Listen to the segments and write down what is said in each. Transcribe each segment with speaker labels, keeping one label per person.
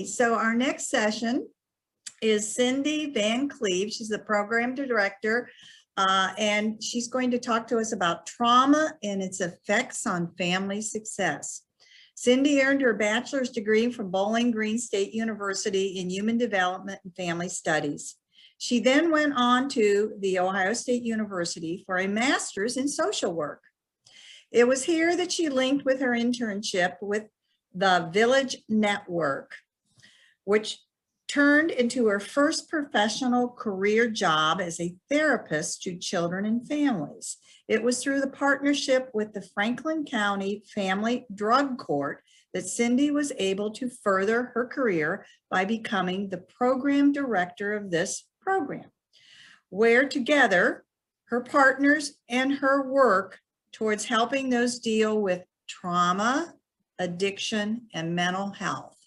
Speaker 1: righty, so our next session is Cindy Van Cleve. She's the program director, and she's going to talk to us about trauma and its effects on family success. Cindy earned her bachelor's degree from Bowling Green State University in Human Development and Family Studies. She then went on to the Ohio State University for a master's in social work. It was here that she linked with her internship with the Village Network, which turned into her first professional career job as a therapist to children and families. It was through the partnership with the Franklin County Family Drug Court that Cindy was able to further her career by becoming the program director of this program, where together her partners and her work towards helping those deal with trauma, addiction, and mental health.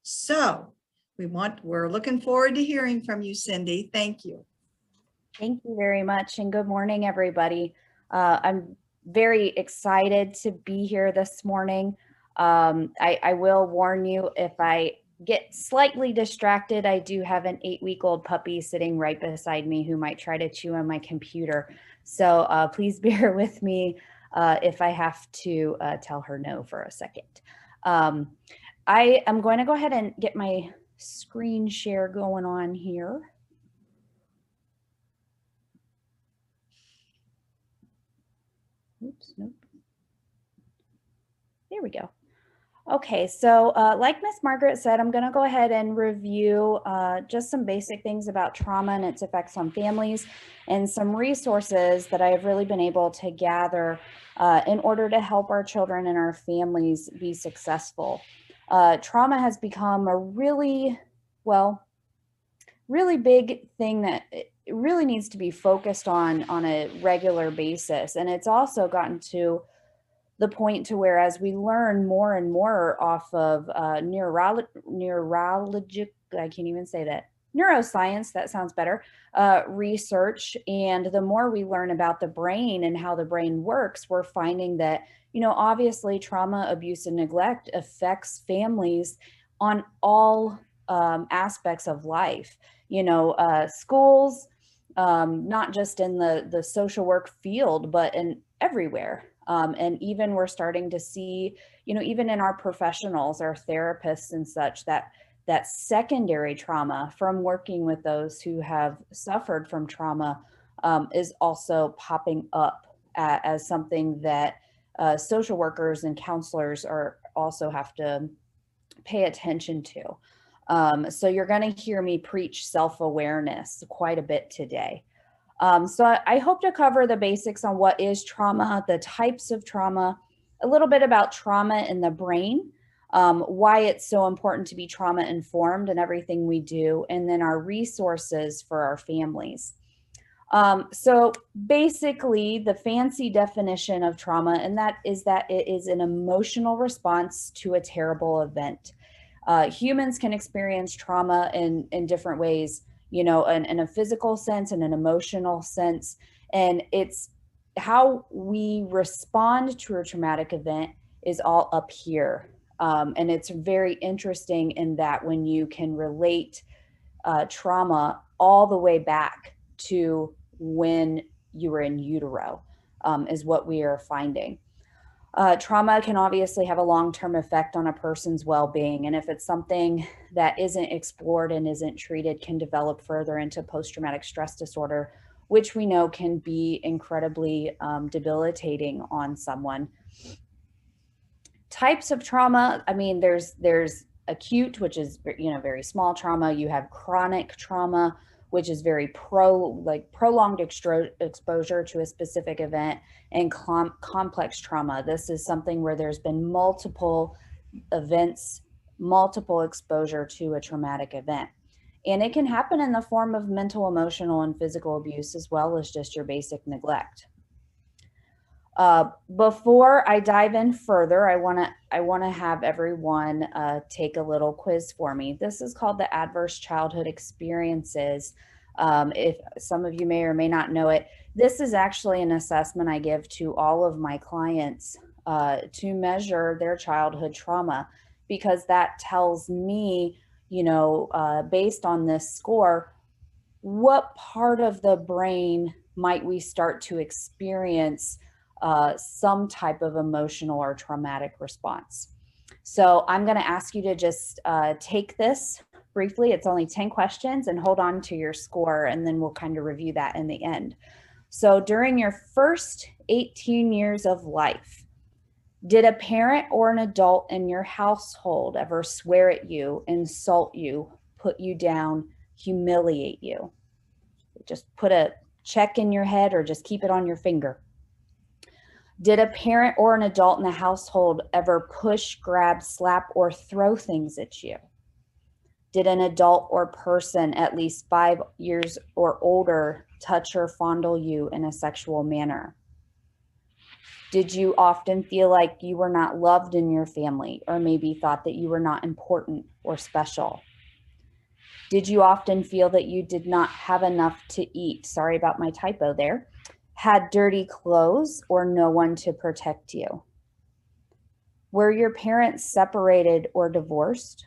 Speaker 1: So we're looking forward to hearing from you, Cindy. Thank you.
Speaker 2: Thank you very much, and good morning, everybody. I'm very excited to be here this morning. I will warn you, if I get slightly distracted, I do have an 8-week-old puppy sitting right beside me who might try to chew on my computer. So please bear with me if I have to tell her no for a second. I am going to go ahead and get my screen share going on here. Oops, nope. There we go. Okay, so like Miss Margaret said, I'm going to go ahead and review just some basic things about trauma and its effects on families, and some resources that I have really been able to gather in order to help our children and our families be successful. Trauma has become a really big thing that it really needs to be focused on a regular basis. And it's also gotten to the point to where, as we learn more and more off of neurologic, I can't even say that, neuroscience, that sounds better, research, and the more we learn about the brain and how the brain works, we're finding that, obviously trauma, abuse, and neglect affects families on all aspects of life. Schools, not just in the social work field, but in everywhere. And even we're starting to see, even in our professionals, our therapists and such, that secondary trauma from working with those who have suffered from trauma is also popping up as something that social workers and counselors also have to pay attention to. So you're going to hear me preach self-awareness quite a bit today. So I hope to cover the basics on what is trauma, the types of trauma, a little bit about trauma in the brain, why it's so important to be trauma informed in everything we do, and then our resources for our families. So basically, the fancy definition of trauma, and that it is an emotional response to a terrible event. Humans can experience trauma in different ways, in a physical sense and an emotional sense. And it's how we respond to a traumatic event is all up here. And it's very interesting in that when you can relate trauma all the way back to when you were in utero, is what we are finding. Trauma can obviously have a long-term effect on a person's well-being, and if it's something that isn't explored and isn't treated, can develop further into post-traumatic stress disorder, which we know can be incredibly debilitating on someone. Types of trauma, there's acute, which is very small trauma. You have chronic trauma, which is very prolonged exposure to a specific event, and complex trauma. This is something where there's been multiple events, multiple exposure to a traumatic event. And it can happen in the form of mental, emotional, and physical abuse, as well as just your basic neglect. Before I dive in further, I want to have everyone take a little quiz for me. This is called the Adverse Childhood Experiences. If some of you may or may not know it, this is actually an assessment I give to all of my clients to measure their childhood trauma, because that tells me, based on this score, what part of the brain might we start to experience some type of emotional or traumatic response? So I'm going to ask you to just take this briefly. It's only 10 questions, and hold on to your score, and then we'll kind of review that in the end. So during your first 18 years of life, did a parent or an adult in your household ever swear at you, insult you, put you down, humiliate you? Just put a check in your head or just keep it on your finger. Did a parent or an adult in the household ever push, grab, slap, or throw things at you? Did an adult or person at least 5 years or older touch or fondle you in a sexual manner? Did you often feel like you were not loved in your family, or maybe thought that you were not important or special? Did you often feel that you did not have enough to eat? Sorry about my typo there. Had dirty clothes or no one to protect you? Were your parents separated or divorced?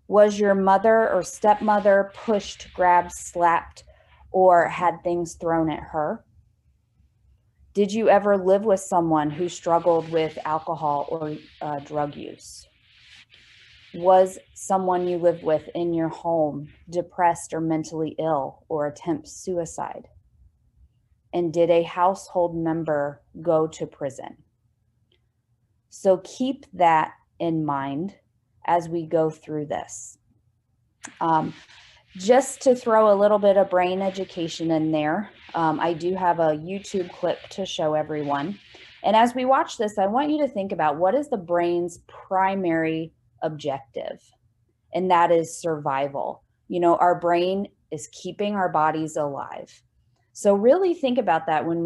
Speaker 2: Was your mother or stepmother pushed, grabbed, slapped, or had things thrown at her? Did you ever live with someone who struggled with alcohol or drug use? Was someone you lived with in your home depressed or mentally ill or attempt suicide? And did a household member go to prison? So keep that in mind as we go through this. Just to throw a little bit of brain education in there, I do have a YouTube clip to show everyone. And as we watch this, I want you to think about what is the brain's primary objective, and that is survival. Our brain is keeping our bodies alive. So really think about that when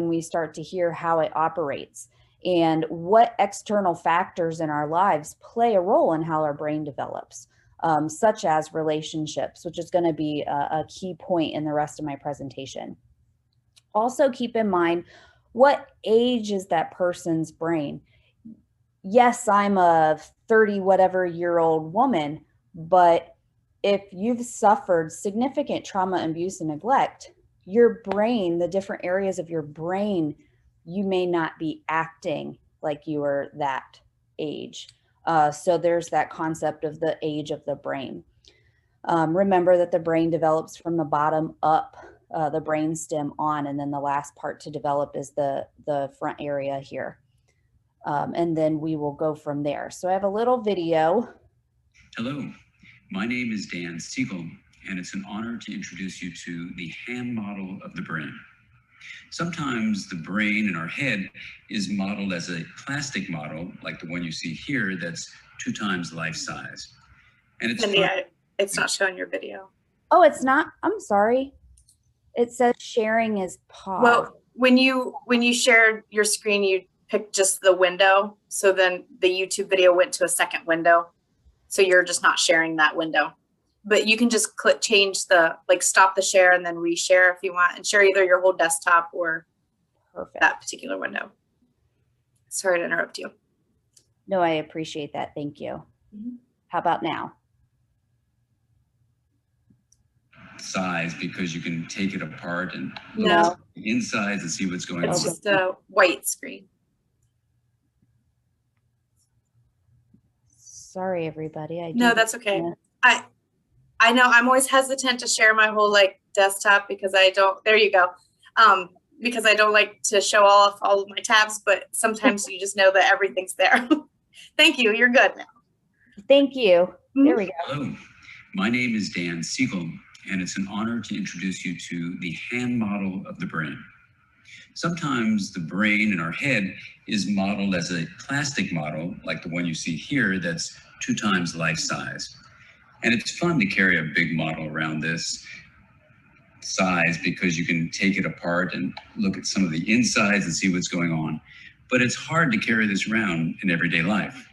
Speaker 2: we start to hear how it operates and what external factors in our lives play a role in how our brain develops, such as relationships, which is going to be a key point in the rest of my presentation. Also keep in mind, what age is that person's brain? Yes, I'm a 30 whatever year old woman, but if you've suffered significant trauma, abuse, and neglect, your brain, the different areas of your brain, you may not be acting like you were that age. So there's that concept of the age of the brain. Remember that the brain develops from the bottom up, the brain stem on, and then the last part to develop is the front area here. And then we will go from there. So I have a little video.
Speaker 3: Hello, my name is Dan Siegel, and it's an honor to introduce you to the hand model of the brain. Sometimes the brain in our head is modeled as a plastic model, like the one you see here, that's 2 times life size. And
Speaker 4: it's not showing your video.
Speaker 2: Oh, it's not? I'm sorry. It says sharing is paused.
Speaker 4: Well, when you shared your screen, you picked just the window. So then the YouTube video went to a second window. So you're just not sharing that window. But you can just change stop the share and then reshare if you want, and share either your whole desktop or that particular window. Sorry to interrupt you.
Speaker 2: No, I appreciate that. Thank you. Mm-hmm. How about now?
Speaker 3: Size, because you can take it apart and look
Speaker 4: at
Speaker 3: the insides and see what's going on.
Speaker 4: It's just a white screen.
Speaker 2: Sorry, everybody.
Speaker 4: No, that's okay. I know I'm always hesitant to share my whole desktop because I don't, there you go. Because I don't like to show off all of my tabs, but sometimes you just know that everything's there. Thank you. You're good now.
Speaker 2: Thank you. There we go.
Speaker 3: Hello, my name is Dan Siegel, and it's an honor to introduce you to the hand model of the brain. Sometimes the brain in our head is modeled as a plastic model, like the one you see here, that's 2 times life size. And it's fun to carry a big model around this size because you can take it apart and look at some of the insides and see what's going on. But it's hard to carry this around in everyday life.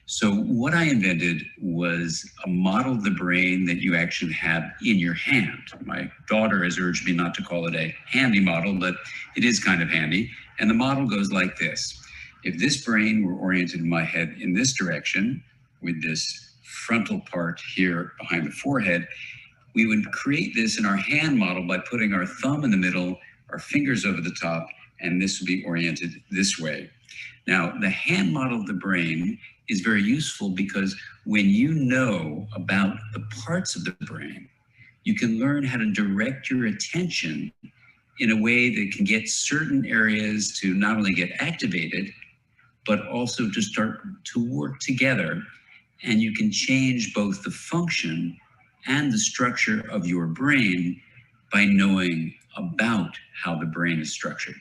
Speaker 3: So what I invented was a model of the brain that you actually have in your hand. My daughter has urged me not to call it a handy model, but it is kind of handy. And the model goes like this. If this brain were oriented in my head in this direction with this frontal part here behind the forehead. We would create this in our hand model by putting our thumb in the middle, our fingers over the top, and this would be oriented this way. Now, the hand model of the brain is very useful because when you know about the parts of the brain, you can learn how to direct your attention in a way that can get certain areas to not only get activated, but also to start to work together. And you can change both the function and the structure of your brain by knowing about how the brain is structured.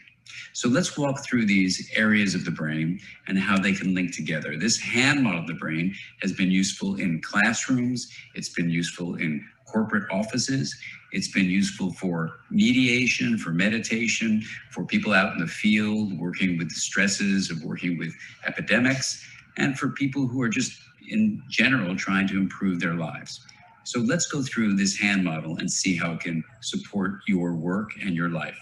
Speaker 3: So let's walk through these areas of the brain and how they can link together. This hand model of the brain has been useful in classrooms. It's been useful in corporate offices. It's been useful for mediation, for meditation, for people out in the field working with the stresses of working with epidemics, and for people who are just in general trying to improve their lives. So let's go through this hand model and see how it can support your work and your life.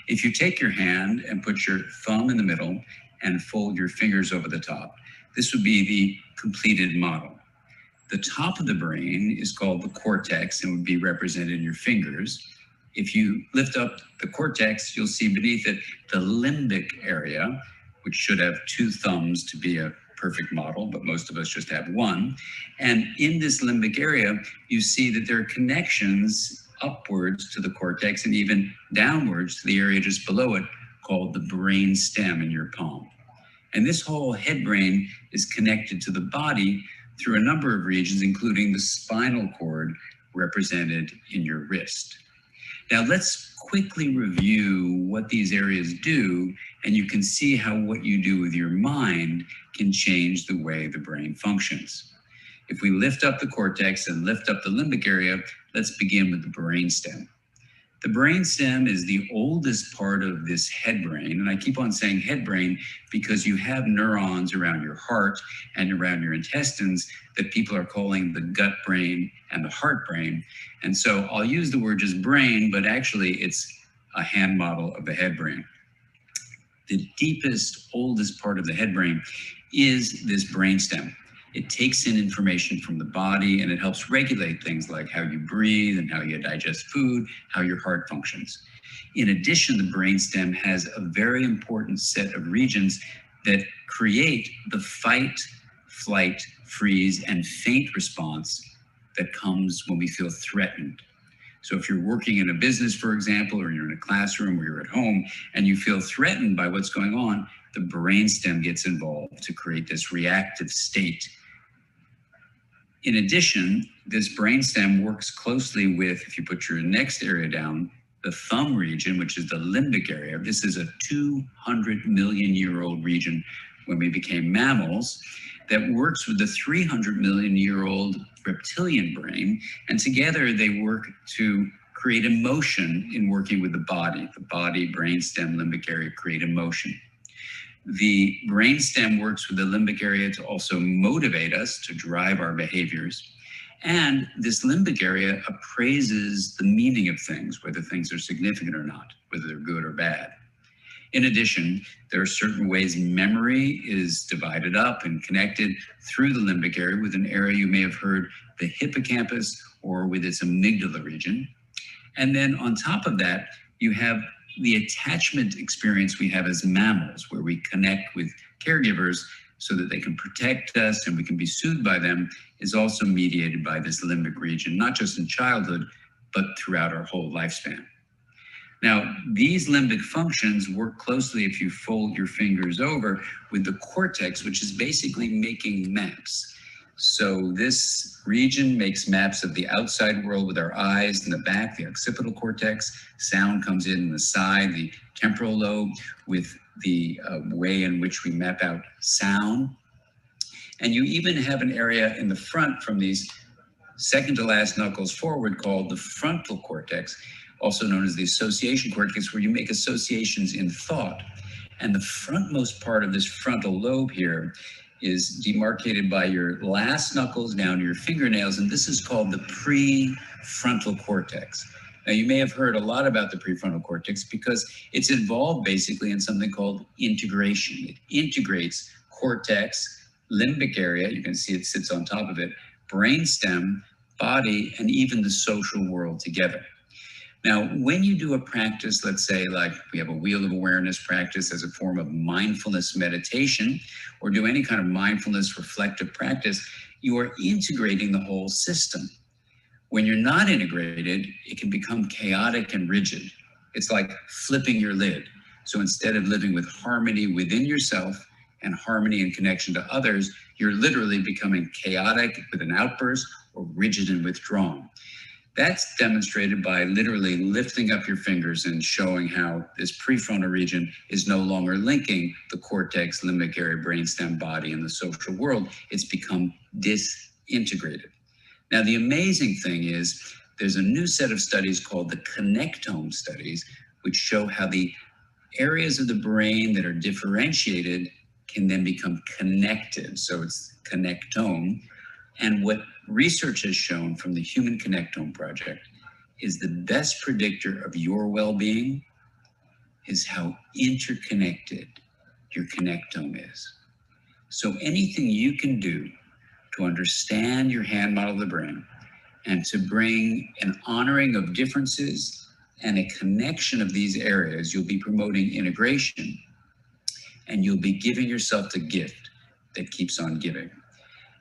Speaker 3: If you take your hand and put your thumb in the middle and fold your fingers over the top, this would be the completed model. The top of the brain is called the cortex and would be represented in your fingers. If you lift up the cortex, you'll see beneath it the limbic area, which should have two thumbs to be a perfect model, but most of us just have one. And in this limbic area, you see that there are connections upwards to the cortex and even downwards to the area just below it called the brain stem in your palm. And this whole head brain is connected to the body through a number of regions, including the spinal cord represented in your wrist. Now let's quickly review what these areas do, and you can see how what you do with your mind can change the way the brain functions. If we lift up the cortex and lift up the limbic area, let's begin with the brainstem. The brainstem is the oldest part of this head brain, and I keep on saying head brain because you have neurons around your heart and around your intestines that people are calling the gut brain and the heart brain. And so I'll use the word just brain, but actually it's a hand model of the head brain. The deepest, oldest part of the head brain is this brainstem. It takes in information from the body and it helps regulate things like how you breathe and how you digest food, how your heart functions. In addition, the brainstem has a very important set of regions that create the fight, flight, freeze, and faint response that comes when we feel threatened. So if you're working in a business, for example, or you're in a classroom or you're at home and you feel threatened by what's going on, the brainstem gets involved to create this reactive state. In addition, this brainstem works closely with, if you put your next area down, the thumb region, which is the limbic area. This is a 200 million year old region when we became mammals that works with the 300 million year old reptilian brain. And together they work to create emotion in working with the body, brainstem, limbic area create emotion. The brainstem works with the limbic area to also motivate us to drive our behaviors. And this limbic area appraises the meaning of things, whether things are significant or not, whether they're good or bad. In addition, there are certain ways memory is divided up and connected through the limbic area with an area you may have heard, the hippocampus, or with its amygdala region. And then on top of that, you have the attachment experience we have as mammals, where we connect with caregivers so that they can protect us and we can be soothed by them, is also mediated by this limbic region, not just in childhood, but throughout our whole lifespan. Now, these limbic functions work closely, if you fold your fingers over, with the cortex, which is basically making maps. So this region makes maps of the outside world with our eyes in the back, the occipital cortex. Sound comes in the side, the temporal lobe, with the way in which we map out sound. And you even have an area in the front from these second to last knuckles forward called the frontal cortex, also known as the association cortex, where you make associations in thought. And the frontmost part of this frontal lobe here is demarcated by your last knuckles down to your fingernails, and this is called the prefrontal cortex. Now, you may have heard a lot about the prefrontal cortex because it's involved basically in something called integration. It integrates cortex, limbic area, you can see it sits on top of it, brainstem, body, and even the social world together. Now, when you do a practice, let's say like we have a wheel of awareness practice as a form of mindfulness meditation, or do any kind of mindfulness reflective practice, you are integrating the whole system. When you're not integrated, it can become chaotic and rigid. It's like flipping your lid. So instead of living with harmony within yourself and harmony and connection to others, you're literally becoming chaotic with an outburst or rigid and withdrawn. That's demonstrated by literally lifting up your fingers and showing how this prefrontal region is no longer linking the cortex, limbic area, brainstem, body, and the social world. It's become disintegrated. Now, the amazing thing is there's a new set of studies called the connectome studies, which show how the areas of the brain that are differentiated can then become connected. So it's connectome. And what research has shown from the Human Connectome Project is the best predictor of your well-being is how interconnected your connectome is. So anything you can do to understand your hand model of the brain and to bring an honoring of differences and a connection of these areas, you'll be promoting integration, and you'll be giving yourself the gift that keeps on giving.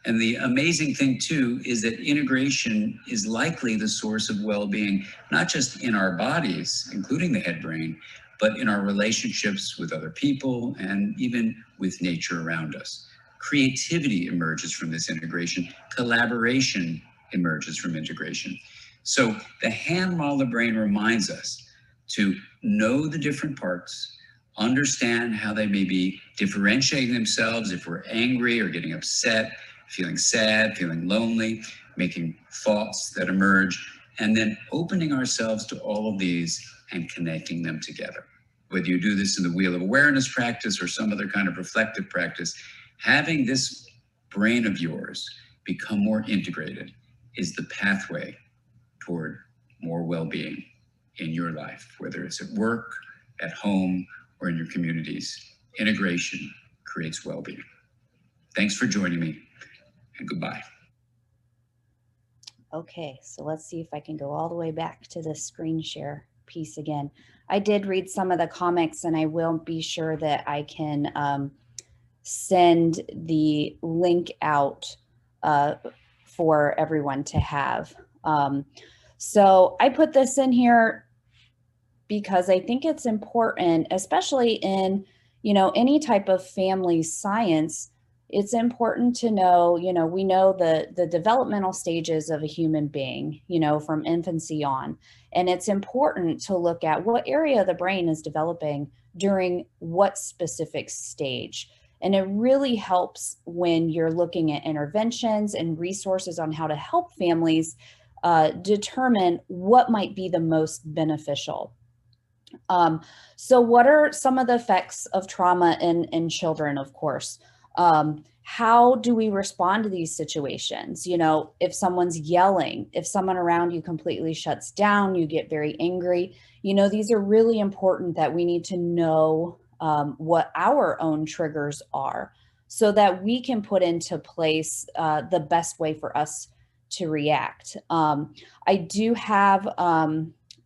Speaker 3: And the amazing thing too is that integration is likely the source of well-being, not just in our bodies, including the head brain, but in our relationships with other people and even with nature around us. Creativity emerges from this integration. Collaboration emerges from integration. So the hand model of the brain reminds us to know the different parts, understand how they may be differentiating themselves if we're angry or getting upset, feeling sad, feeling lonely, making thoughts that emerge, and then opening ourselves to all of these and connecting them together. Whether you do this in the wheel of awareness practice or some other kind of reflective practice, having this brain of yours become more integrated is the pathway toward more well-being in your life, whether it's at work, at home, or in your communities. Integration creates well-being. Thanks for joining me, and goodbye.
Speaker 2: Okay, so let's see if I can go all the way back to the screen share piece again. I did read some of the comics, and I will be sure that I can send the link out for everyone to have. So I put this in here because I think it's important, especially in, any type of family science. It's important to know, we know the developmental stages of a human being, from infancy on. And it's important to look at what area of the brain is developing during what specific stage. And it really helps when you're looking at interventions and resources on how to help families determine what might be the most beneficial. So what are some of the effects of trauma in children, of course? How do we respond to these situations? If someone's yelling, if someone around you completely shuts down, you get very angry, these are really important that we need to know what our own triggers are so that we can put into place the best way for us to react. I do have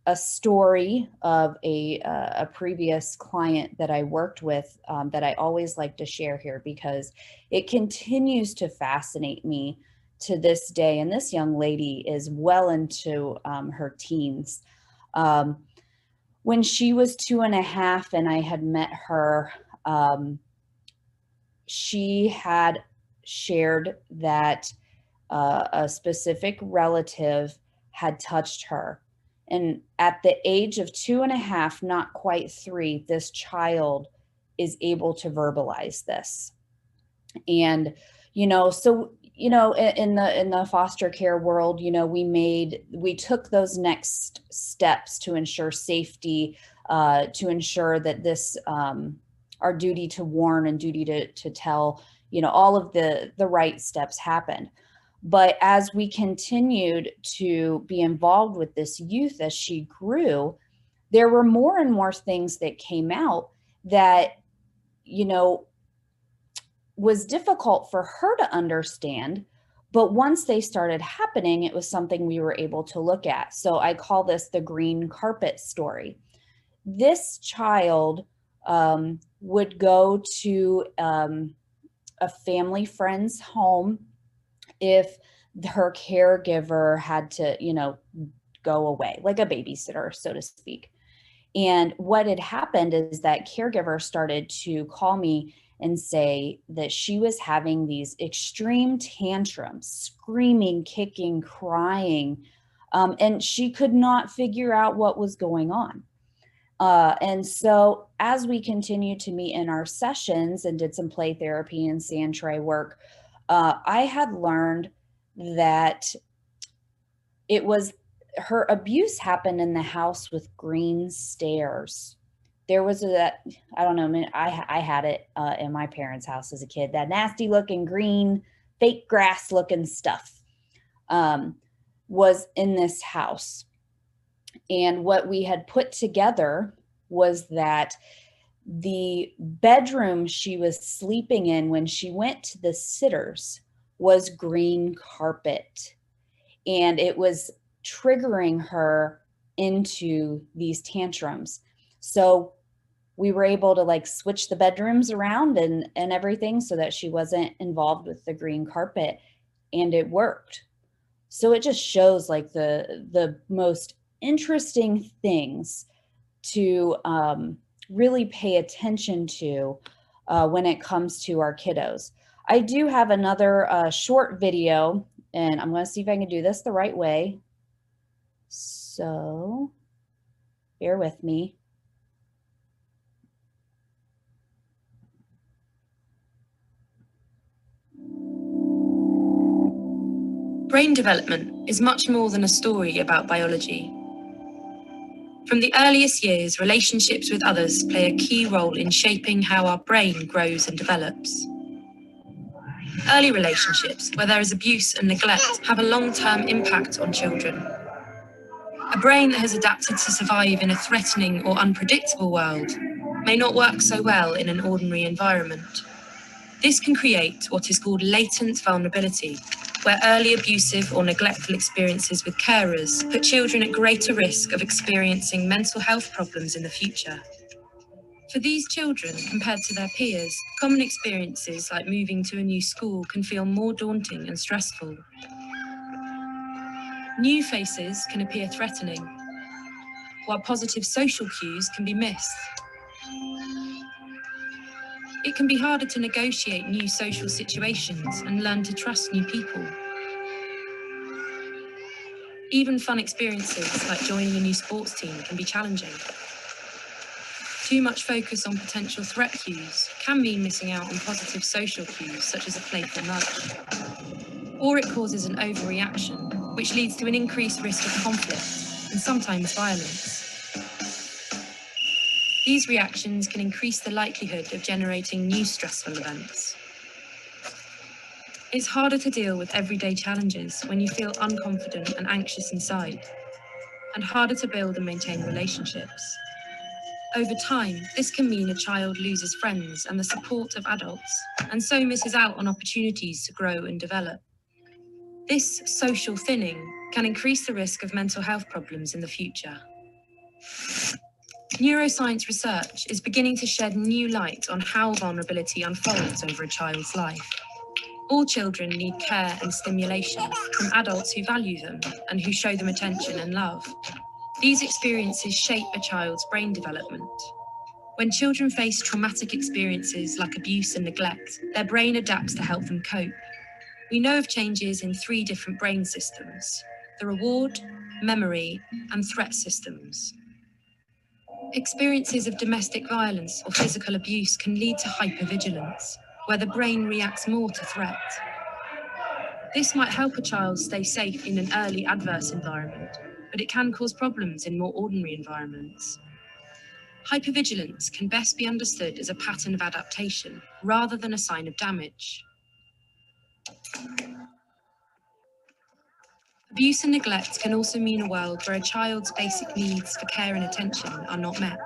Speaker 2: a story of a previous client that I worked with that I always like to share here because it continues to fascinate me to this day. And this young lady is well into her teens. When she was 2.5 and I had met her, she had shared that a specific relative had touched her. And at the age of 2.5, not quite 3, this child is able to verbalize this. And, so, in the foster care world, we took those next steps to ensure safety, to ensure that this, our duty to warn and duty to tell, all of the right steps happened. But as we continued to be involved with this youth as she grew, there were more and more things that came out that, was difficult for her to understand, But once they started happening, it was something we were able to look at. So I call this the green carpet story. This child would go to a family friend's home if her caregiver had to, go away, like a babysitter, so to speak. And what had happened is that caregiver started to call me and say that she was having these extreme tantrums, screaming, kicking, crying, and she could not figure out what was going on. And so as we continued to meet in our sessions and did some play therapy and sand tray work, I had learned that it was her abuse happened in the house with green stairs. There was I don't know, I had it in my parents' house as a kid, that nasty looking green, fake grass looking stuff was in this house. And what we had put together was that the bedroom she was sleeping in when she went to the sitters was green carpet. And it was triggering her into these tantrums. So we were able to like switch the bedrooms around and everything so that she wasn't involved with the green carpet, and it worked. So it just shows like the most interesting things to really pay attention to when it comes to our kiddos. I do have another short video, and I'm going to see if I can do this the right way. So bear with me.
Speaker 5: Brain development is much more than a story about biology. From the earliest years, relationships with others play a key role in shaping how our brain grows and develops. Early relationships, where there is abuse and neglect, have a long-term impact on children. A brain that has adapted to survive in a threatening or unpredictable world may not work so well in an ordinary environment. This can create what is called latent vulnerability, where early abusive or neglectful experiences with carers put children at greater risk of experiencing mental health problems in the future. For these children, compared to their peers, common experiences like moving to a new school can feel more daunting and stressful. New faces can appear threatening, while positive social cues can be missed. It can be harder to negotiate new social situations and learn to trust new people. Even fun experiences like joining a new sports team can be challenging. Too much focus on potential threat cues can mean missing out on positive social cues such as a playful nudge. Or it causes an overreaction, which leads to an increased risk of conflict and sometimes violence. These reactions can increase the likelihood of generating new stressful events. It's harder to deal with everyday challenges when you feel unconfident and anxious inside, and harder to build and maintain relationships. Over time, this can mean a child loses friends and the support of adults, and so misses out on opportunities to grow and develop. This social thinning can increase the risk of mental health problems in the future. Neuroscience research is beginning to shed new light on how vulnerability unfolds over a child's life. All children need care and stimulation from adults who value them and who show them attention and love. These experiences shape a child's brain development. When children face traumatic experiences like abuse and neglect, their brain adapts to help them cope. We know of changes in 3 different brain systems: the reward, memory, and threat systems. Experiences of domestic violence or physical abuse can lead to hypervigilance, where the brain reacts more to threat. This might help a child stay safe in an early adverse environment, but it can cause problems in more ordinary environments. Hypervigilance can best be understood as a pattern of adaptation rather than a sign of damage. Abuse and neglect can also mean a world where a child's basic needs for care and attention are not met.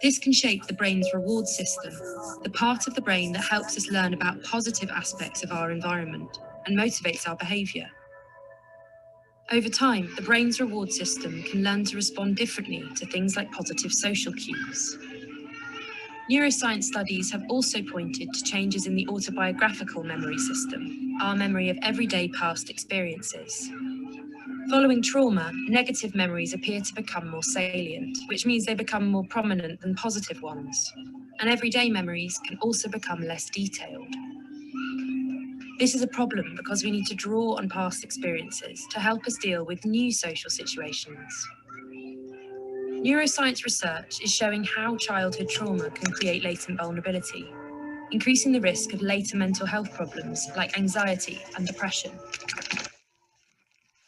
Speaker 5: This can shape the brain's reward system, the part of the brain that helps us learn about positive aspects of our environment and motivates our behaviour. Over time, the brain's reward system can learn to respond differently to things like positive social cues. Neuroscience studies have also pointed to changes in the autobiographical memory system, our memory of everyday past experiences. Following trauma, negative memories appear to become more salient, which means they become more prominent than positive ones. And everyday memories can also become less detailed. This is a problem because we need to draw on past experiences to help us deal with new social situations. Neuroscience research is showing how childhood trauma can create latent vulnerability, increasing the risk of later mental health problems like anxiety and depression.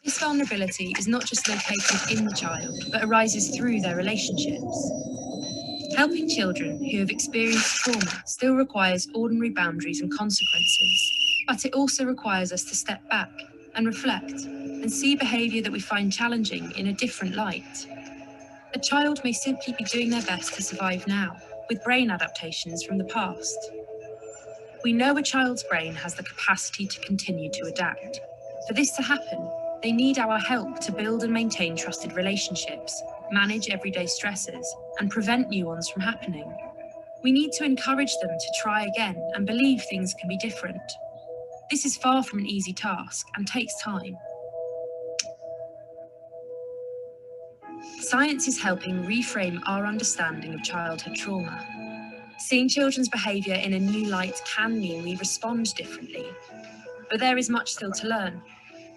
Speaker 5: This vulnerability is not just located in the child, but arises through their relationships. Helping children who have experienced trauma still requires ordinary boundaries and consequences, but it also requires us to step back and reflect and see behaviour that we find challenging in a different light. A child may simply be doing their best to survive now, with brain adaptations from the past. We know a child's brain has the capacity to continue to adapt. For this to happen, they need our help to build and maintain trusted relationships, manage everyday stresses, and prevent new ones from happening. We need to encourage them to try again and believe things can be different. This is far from an easy task and takes time. Science is helping reframe our understanding of childhood trauma. Seeing children's behaviour in a new light can mean we respond differently, but there is much still to learn.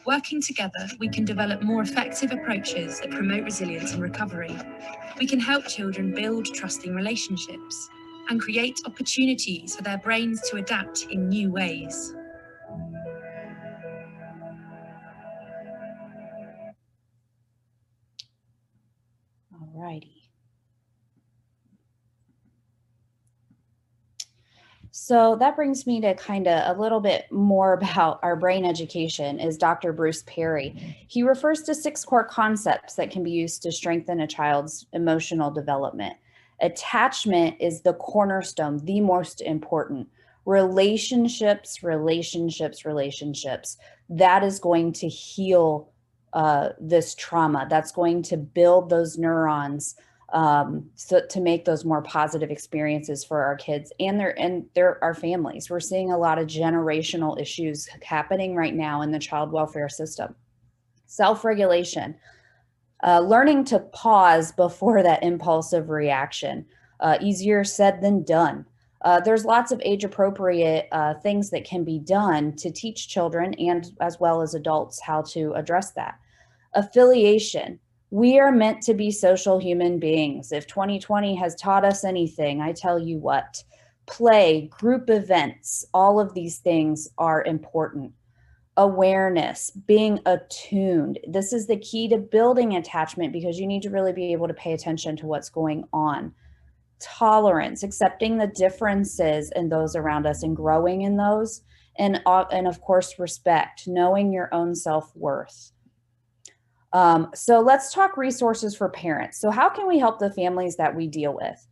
Speaker 5: Working together, we can develop more effective approaches that promote resilience and recovery. We can help children build trusting relationships and create opportunities for their brains to adapt in new ways.
Speaker 2: Alrighty. So that brings me to kind of a little bit more about our brain education is Dr. Bruce Perry. He refers to 6 core concepts that can be used to strengthen a child's emotional development. Attachment is the cornerstone, the most important. Relationships, relationships, relationships. That is going to heal this trauma. That's going to build those neurons so to make those more positive experiences for our kids and our families. We're seeing a lot of generational issues happening right now in the child welfare system. Self-regulation, learning to pause before that impulsive reaction, easier said than done. There's lots of age-appropriate things that can be done to teach children and as well as adults how to address that. Affiliation. We are meant to be social human beings. If 2020 has taught us anything, I tell you what, play, group events, all of these things are important. Awareness, being attuned. This is the key to building attachment because you need to really be able to pay attention to what's going on. Tolerance, accepting the differences in those around us and growing in those. And of course, respect, knowing your own self-worth. So let's talk resources for parents. So how can we help the families that we deal with?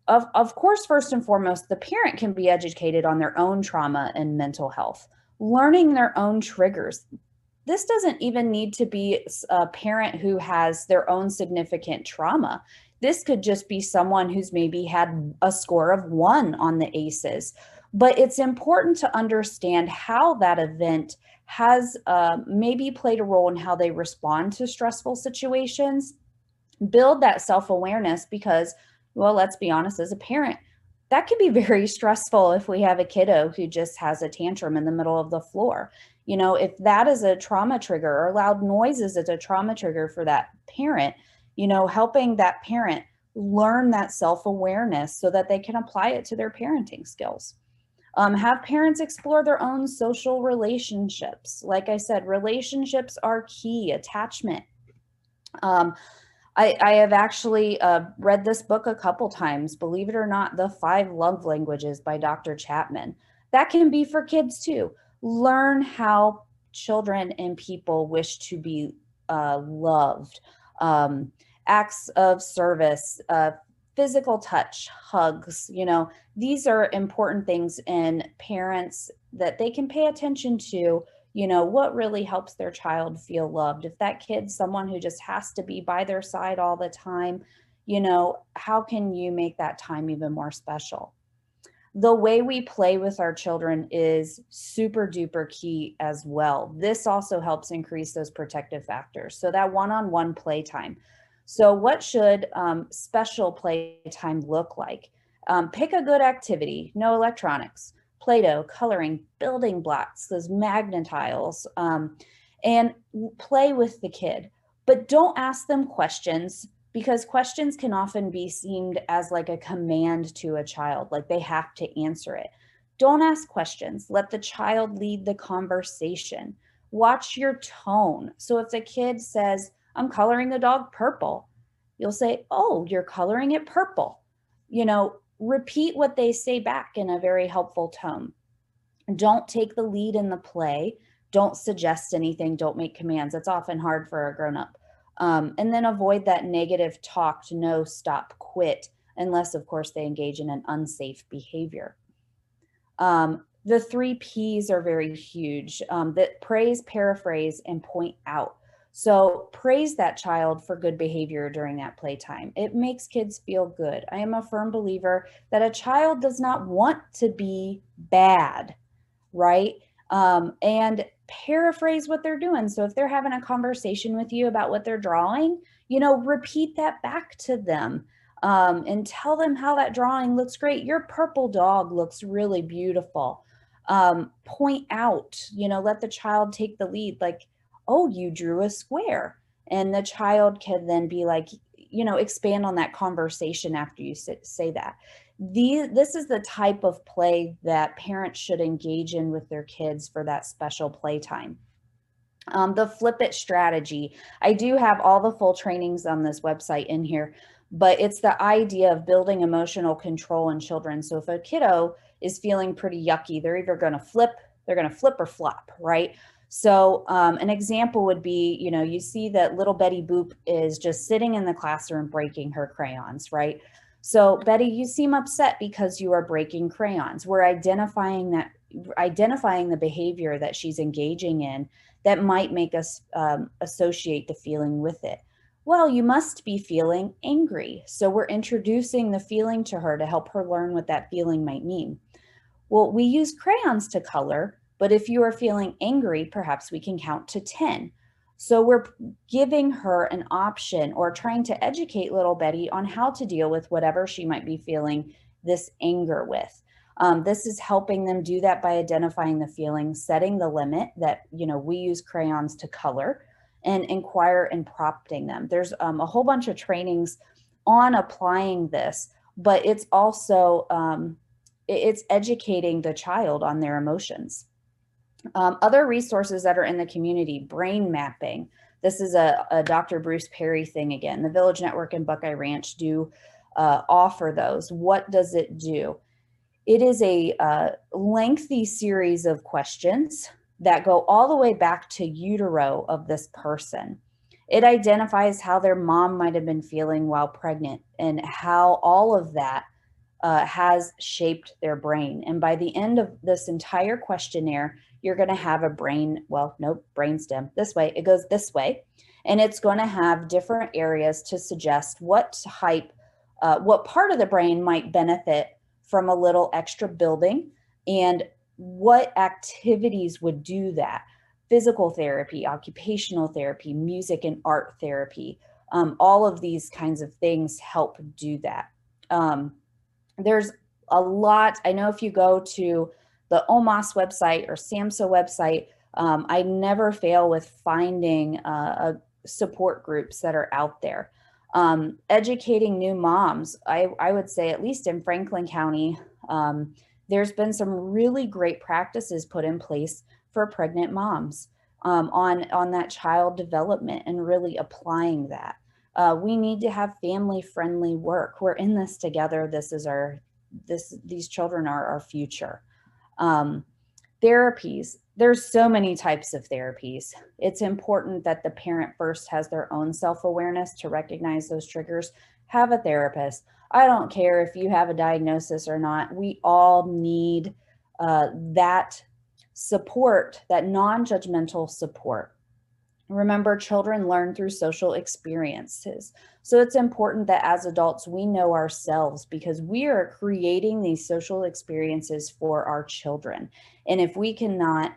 Speaker 2: Of course, first and foremost, the parent can be educated on their own trauma and mental health, learning their own triggers. This doesn't even need to be a parent who has their own significant trauma. This could just be someone who's maybe had a score of 1 on the ACEs. But it's important to understand how that event has maybe played a role in how they respond to stressful situations. Build that self-awareness because, well, let's be honest, as a parent, that can be very stressful if we have a kiddo who just has a tantrum in the middle of the floor. You know, if that is a trauma trigger or loud noises is a trauma trigger for that parent, you know, helping that parent learn that self-awareness so that they can apply it to their parenting skills. Have parents explore their own social relationships. Like I said, relationships are key, attachment. I have actually read this book a couple times, believe it or not, The 5 Love Languages by Dr. Chapman. That can be for kids too. Learn how children and people wish to be loved. Acts of service, physical touch, hugs, these are important things in parents that they can pay attention to, what really helps their child feel loved. If that kid's someone who just has to be by their side all the time, how can you make that time even more special? The way we play with our children is super duper key as well. This also helps increase those protective factors. So that one-on-one playtime. So what should special playtime look like? Pick a good activity, no electronics, Play-Doh, coloring, building blocks, those magnetiles, and play with the kid. But don't ask them questions, because questions can often be seen as like a command to a child, like they have to answer it. Don't ask questions. Let the child lead the conversation. Watch your tone. So if the kid says, I'm coloring the dog purple, you'll say, oh, you're coloring it purple. Repeat what they say back in a very helpful tone. Don't take the lead in the play. Don't suggest anything. Don't make commands. It's often hard for a grown-up. And then avoid that negative talk to no, stop, quit, unless, of course, they engage in an unsafe behavior. The 3 Ps are very huge. That praise, paraphrase, and point out. So praise that child for good behavior during that playtime. It makes kids feel good. I am a firm believer that a child does not want to be bad, right? And paraphrase what they're doing. So if they're having a conversation with you about what they're drawing, repeat that back to them, and tell them how that drawing looks great. Your purple dog looks really beautiful. Point out, let the child take the lead, like, oh, you drew a square. And the child can then be like, expand on that conversation after you say that. This is the type of play that parents should engage in with their kids for that special playtime. The flip it strategy. I do have all the full trainings on this website in here, but it's the idea of building emotional control in children. So if a kiddo is feeling pretty yucky, they're either going to flip or flop, right? So an example would be, you see that little Betty Boop is just sitting in the classroom breaking her crayons, right? So Betty, you seem upset because you are breaking crayons. We're identifying the behavior that she's engaging in that might make us associate the feeling with it. Well, you must be feeling angry. So we're introducing the feeling to her to help her learn what that feeling might mean. Well, we use crayons to color, but if you are feeling angry, perhaps we can count to 10. So we're giving her an option or trying to educate little Betty on how to deal with whatever she might be feeling this anger with. This is helping them do that by identifying the feeling, setting the limit that, we use crayons to color, and inquire and prompting them. There's a whole bunch of trainings on applying this, but it's also, it's educating the child on their emotions. Other resources that are in the community, brain mapping. This is a Dr. Bruce Perry thing again. The Village Network and Buckeye Ranch do offer those. What does it do? It is a lengthy series of questions that go all the way back to utero of this person. It identifies how their mom might have been feeling while pregnant and how all of that has shaped their brain. And by the end of this entire questionnaire, you're going to have a brainstem. This way, it goes this way. And it's going to have different areas to suggest what part of the brain might benefit from a little extra building and what activities would do that. Physical therapy, occupational therapy, music and art therapy. All of these kinds of things help do that. There's a lot. I know if you go to the OMAS website or SAMHSA website, I never fail with finding support groups that are out there. Educating new moms, I would say, at least in Franklin County, there's been some really great practices put in place for pregnant moms on that child development and really applying that. We need to have family-friendly work. We're in this together. These children are our future. Therapies. There's so many types of therapies. It's important that the parent first has their own self-awareness to recognize those triggers. Have a therapist. I don't care if you have a diagnosis or not. We all need that support, that non-judgmental support. Remember, children learn through social experiences. So it's important that as adults, we know ourselves because we are creating these social experiences for our children. And if we cannot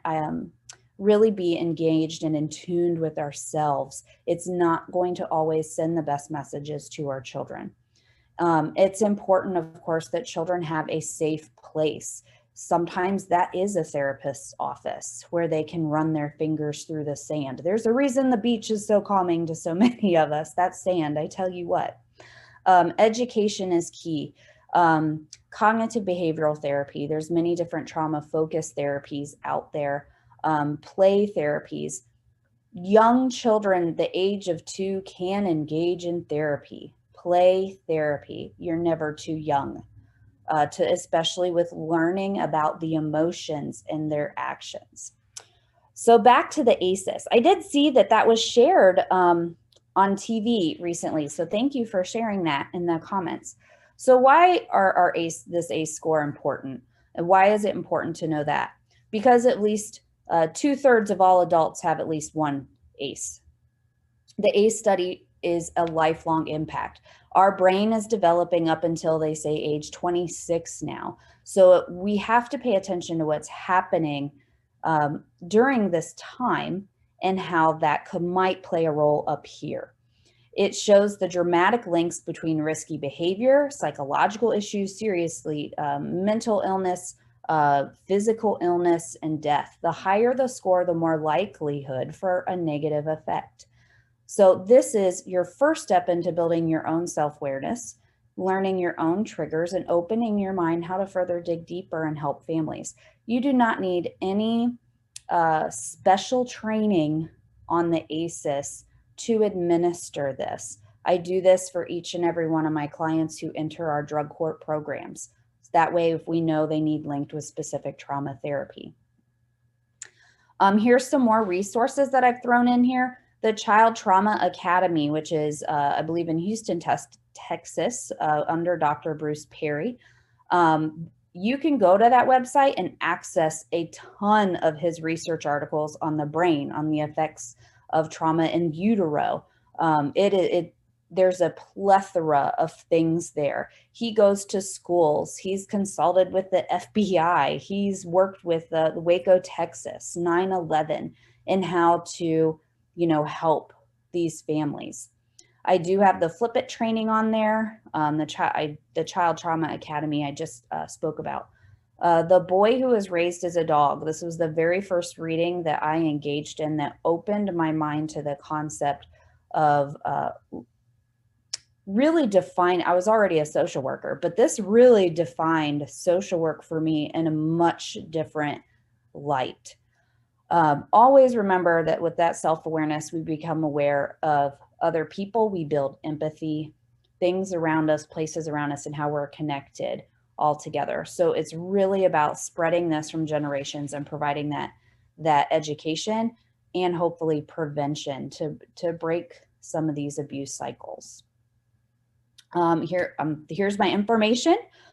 Speaker 2: really be engaged and in tuned with ourselves, it's not going to always send the best messages to our children. It's important, of course, that children have a safe place. Sometimes that is a therapist's office where they can run their fingers through the sand. There's a reason the beach is so calming to so many of us. That's sand, I tell you what. Education is key. Cognitive behavioral therapy, there's many different trauma-focused therapies out there. Play therapies. Young children, the age of 2, can engage in therapy. Play therapy. You're never too young. Especially with learning about the emotions and their actions. So back to the ACEs. I did see that was shared on TV recently. So thank you for sharing that in the comments. So why are this ACE score important? And why is it important to know that? Because at least 2/3 of all adults have at least one ACE. The ACE study is a lifelong impact. Our brain is developing up until, they say, age 26 now. So we have to pay attention to what's happening during this time and how that might play a role up here. It shows the dramatic links between risky behavior, psychological issues, seriously, mental illness, physical illness, and death. The higher the score, the more likelihood for a negative effect. So this is your first step into building your own self-awareness, learning your own triggers, and opening your mind how to further dig deeper and help families. You do not need any special training on the ACEs to administer this. I do this for each and every one of my clients who enter our drug court programs. That way, if we know they need linked with specific trauma therapy. Here's some more resources that I've thrown in here. The Child Trauma Academy, which is, I believe, in Houston, Texas, under Dr. Bruce Perry. You can go to that website and access a ton of his research articles on the brain, on the effects of trauma in utero. There's a plethora of things there. He goes to schools. He's consulted with the FBI. He's worked with the Waco, Texas, 9/11, and how to help these families. I do have the Flip It training on there. The Child Trauma Academy I just spoke about. The Boy Who Was Raised as a Dog. This was the very first reading that I engaged in that opened my mind to the concept of really define. I was already a social worker, but this really defined social work for me in a much different light. Always remember that with that self-awareness, we become aware of other people. We build empathy, things around us, places around us, and how we're connected all together. So it's really about spreading this from generations and providing that education and hopefully prevention to break some of these abuse cycles. Here's my information.